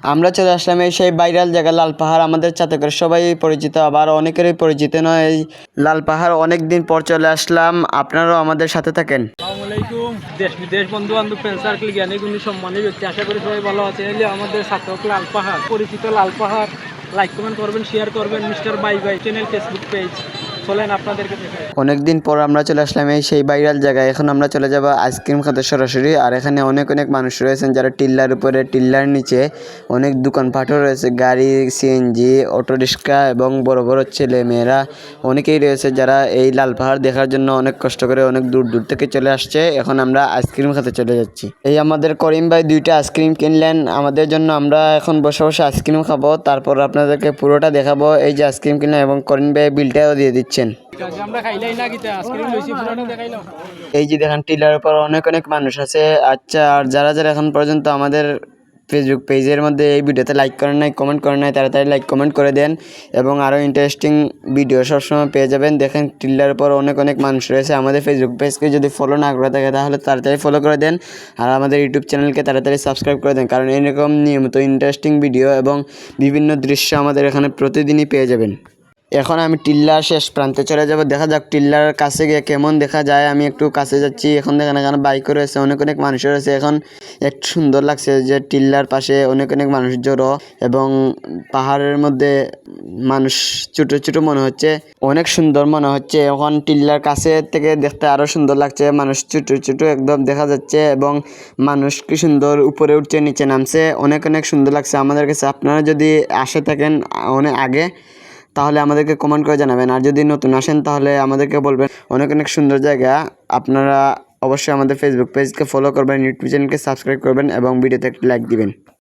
আমরা চলে আসলাম এই সেই ভাইরাল জায়গা লাল পাহাড়। আমাদের চাতকের সবাই পরিচিত, আবার অনেকেরই পরিচিত নয় এই লাল পাহাড়। অনেক দিন পর চলে আসলাম, আপনারাও আমাদের সাথে থাকেন। আসসালামু আলাইকুম। দেশ বিদেশ বন্ধু বান্ধব ফ্রেন্ড সার্কেল জ্ঞানী গুণী সম্মানী ব্যক্তি, আশা করি সবাই ভালো আছে। এই যে আমাদের চাতক লাল পাহাড়, পরিচিত লাল পাহাড়। লাইক কমেন্ট করবেন, শেয়ার করবেন। Mister bye bye channel Facebook page, চলেন আপনাদেরকে দেখাই। অনেকদিন পর আমরা চলে আসলাম এই সেই ভাইরাল জায়গায়। এখন আমরা চলে যাব আইসক্রিম খেতে সরাসরি। আর এখানে অনেক অনেক মানুষ রয়েছেন যারা টিল্লার উপরে, টিল্লার নিচে অনেক দোকানপাটও রয়েছে, গাড়ি, সিএনজি, অটো রিক্সা এবং বড় বড় ছেলে মেয়েরা অনেকেই রয়েছে যারা এই লাল পাহাড় দেখার জন্য অনেক কষ্ট করে অনেক দূর দূর থেকে চলে আসছে। এখন আমরা আইসক্রিম খেতে চলে যাচ্ছি। এই আমাদের করিম ভাই 2টা আইসক্রিম কিনলেন আমাদের জন্য। আমরা এখন বসে বসে আইসক্রিম খাবো, তারপর আপনাদেরকে পুরোটা দেখাবো। এই যে আইসক্রিম কিনলেন এবং করিম ভাই বিলটাও দিয়ে দিচ্ছেন। আমরা খাইলাই না গিতা আইসক্রিম লইছি, পুরোটা দেখাইলাম। এই যে দেখেন টিলার উপর অনেক অনেক মানুষ আছে। আচ্ছা, আর যারা যারা এখন পর্যন্ত আমাদের ফেসবুক পেজের মধ্যে এই ভিডিওতে লাইক করেন নাই, কমেন্ট করেন নাই, তাড়াতাড়ি লাইক কমেন্ট করে দেন এবং আরও ইন্টারেস্টিং ভিডিও সবসময় পেয়ে যাবেন। দেখেন টিলার উপর অনেক অনেক মানুষ রয়েছে। আমাদের ফেসবুক পেজকে যদি ফলো না করে থাকে তাহলে তাড়াতাড়ি ফলো করে দেন, আর আমাদের ইউটিউব চ্যানেলকে তাড়াতাড়ি সাবস্ক্রাইব করে দেন, কারণ এরকম নিয়মিত ইন্টারেস্টিং ভিডিও এবং বিভিন্ন দৃশ্য আমাদের এখানে প্রতিদিনই পেয়ে যাবেন। এখন আমি টিল্লার শেষ প্রান্তে চলে যাব, দেখা যাক টিল্লার কাছে গিয়ে কেমন দেখা যায়। আমি একটু কাছে যাচ্ছি। এখন দেখেন এখানে বাইকও রয়েছে, অনেক অনেক মানুষ রয়েছে। এখন একটু সুন্দর লাগছে যে টিল্লার পাশে অনেক অনেক মানুষ জড়ো এবং পাহাড়ের মধ্যে মানুষ ছোটো ছোটো মনে হচ্ছে, অনেক সুন্দর মনে হচ্ছে। এখন টিল্লার কাছে থেকে দেখতে আরও সুন্দর লাগছে, মানুষ ছোটো ছোটো একদম দেখা যাচ্ছে এবং মানুষ কি সুন্দর উপরে উঠছে, নিচে নামছে, অনেক অনেক সুন্দর লাগছে আমাদের কাছে। আপনারা যদি আসে থাকেন অনেক আগে তাহলে আমাদেরকে কমেন্ট করে জানাবেন, আর যদি নতুন আসেন তাহলে আমাদেরকে বলবেন। অনেক অনেক সুন্দর জায়গা। আপনারা অবশ্যই আমাদের ফেসবুক পেজকে ফলো করবেন, ইউটিউব চ্যানেলকে সাবস্ক্রাইব করবেন এবং ভিডিওতে একটি লাইক দিবেন।